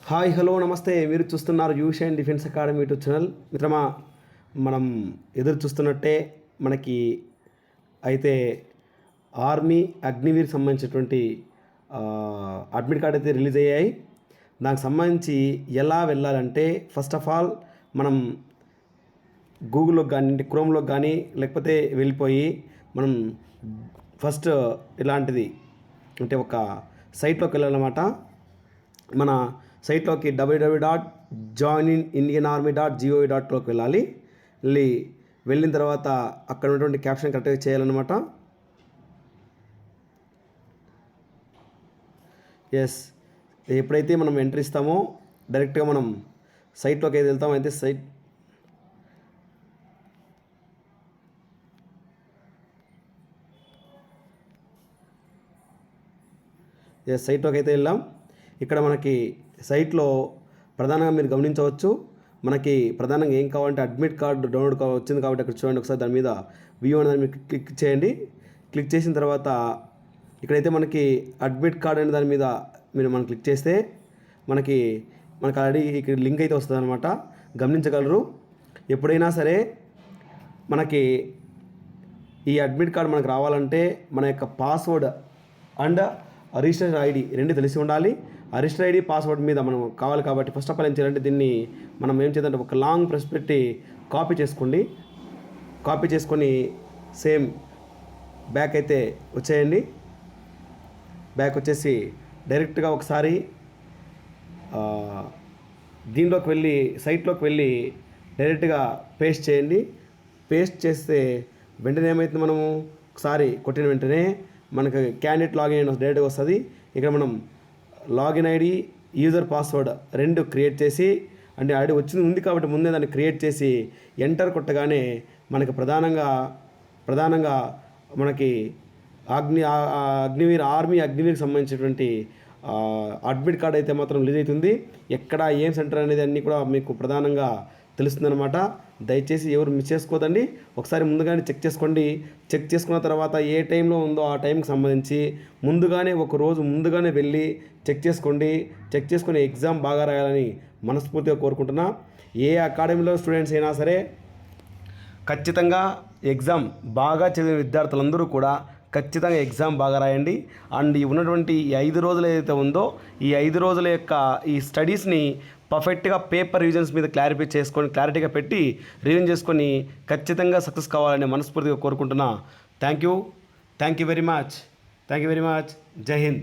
Hi hello నమస్తే. మీరు చూస్తున్నారు యూషియన్ డిఫెన్స్ అకాడమీ యూట్యూబ్ ఛానల్. మిత్రమా, మనం ఎదురు చూస్తున్నట్టే మనకి అయితే ఆర్మీ అగ్నివీర్కి సంబంధించినటువంటి అడ్మిట్ కార్డ్ అయితే రిలీజ్ అయ్యాయి. దానికి సంబంధించి ఎలా వెళ్ళాలంటే ఫస్ట్ ఆఫ్ ఆల్ మనం గూగుల్లోకి కానీ క్రోమ్లోకి కానీ లేకపోతే వెళ్ళిపోయి మనం ఫస్ట్ ఇలాంటిది అంటే ఒక సైట్లోకి వెళ్ళాలన్నమాట. మన సైట్లోకి www.joininIndianArmy.gov.లోకి వెళ్ళిన తర్వాత అక్కడ ఉన్నటువంటి క్యాప్షన్ కరెక్ట్గా చేయాలన్నమాట. ఎప్పుడైతే మనం ఎంట్రీ ఇస్తామో డైరెక్ట్గా మనం సైట్లోకి అయితే వెళ్తామో అయితే సైట్లోకి అయితే వెళ్ళాం. ఇక్కడ మనకి సైట్లో ప్రధానంగా మీరు గమనించవచ్చు, మనకి ప్రధానంగా ఏం కావాలంటే అడ్మిట్ కార్డు డౌన్లోడ్ వచ్చింది కాబట్టి అక్కడ చూడండి. ఒకసారి దాని మీద వ్యూ అనేది మీరు క్లిక్ చేయండి. క్లిక్ చేసిన తర్వాత ఇక్కడైతే మనకి అడ్మిట్ కార్డ్ అనే దాని మీద మనం క్లిక్ చేస్తే మనకి ఆల్రెడీ ఇక్కడ లింక్ అయితే వస్తుంది అనమాట. గమనించగలరు. ఎప్పుడైనా సరే మనకి ఈ అడ్మిట్ కార్డ్ మనకు రావాలంటే మన యొక్క పాస్వర్డ్ అండ్ రిజిస్టర్ ఐడి రెండు తెలిసి ఉండాలి. ఆ రిజిస్టర్ ఐడి పాస్వర్డ్ మీద మనం కావాలి కాబట్టి ఫస్ట్ ఆఫ్ ఆల్ ఏం చేయాలంటే దీన్ని మనం ఏం చేద్దామంటే ఒక లాంగ్ ప్రెస్ పెట్టి కాపీ చేసుకోండి. కాపీ చేసుకొని సేమ్ బ్యాక్ అయితే వచ్చేయండి. బ్యాక్ వచ్చేసి డైరెక్ట్గా ఒకసారి దీనిలోకి వెళ్ళి సైట్లోకి వెళ్ళి డైరెక్ట్గా పేస్ట్ చేయండి. పేస్ట్ చేస్తే వెంటనే ఏమవుతుంది, మనము ఒకసారి కొట్టిన వెంటనే మనకు క్యాండిడేట్ లాగిన్ డైరెక్ట్గా వస్తుంది. ఇక్కడ మనం లాగిన్ ఐడి యూజర్ పాస్వర్డ్ రెండు క్రియేట్ చేసి అంటే ఐడి ఉంది కాబట్టి ముందే దాన్ని క్రియేట్ చేసి ఎంటర్ కొట్టగానే మనకి ప్రధానంగా మనకి ఆర్మీ అగ్నివీర్కి సంబంధించినటువంటి అడ్మిట్ కార్డ్ అయితే మాత్రం రిలీజ్ అవుతుంది. ఎక్కడ ఏం సెంటర్ అనేది అన్నీ కూడా మీకు ప్రధానంగా తెలుస్తుందన్నమాట. దయచేసి ఎవరు మిస్ చేసుకోదండి. ఒకసారి ముందుగానే చెక్ చేసుకోండి. చెక్ చేసుకున్న తర్వాత ఏ టైంలో ఉందో ఆ టైంకి సంబంధించి ఒక రోజు ముందుగానే వెళ్ళి చెక్ చేసుకొని ఎగ్జామ్ బాగా రాయాలని మనస్ఫూర్తిగా కోరుకుంటున్నా. ఏ అకాడమీలో స్టూడెంట్స్ అయినా సరే ఖచ్చితంగా ఎగ్జామ్ బాగా చదివిన విద్యార్థులందరూ కూడా ఖచ్చితంగా ఎగ్జామ్ బాగా రాయండి. అండ్ ఉన్నటువంటి ఈ 5 రోజులు ఏదైతే ఉందో ఈ 5 రోజుల యొక్క ఈ స్టడీస్ని పర్ఫెక్ట్గా పేపర్ రివిజన్స్ మీద క్లారిటీగా పెట్టి రివిజన్ చేసుకొని ఖచ్చితంగా సక్సెస్ కావాలని మనస్ఫూర్తిగా కోరుకుంటున్నా. Thank you very much. జై హింద్.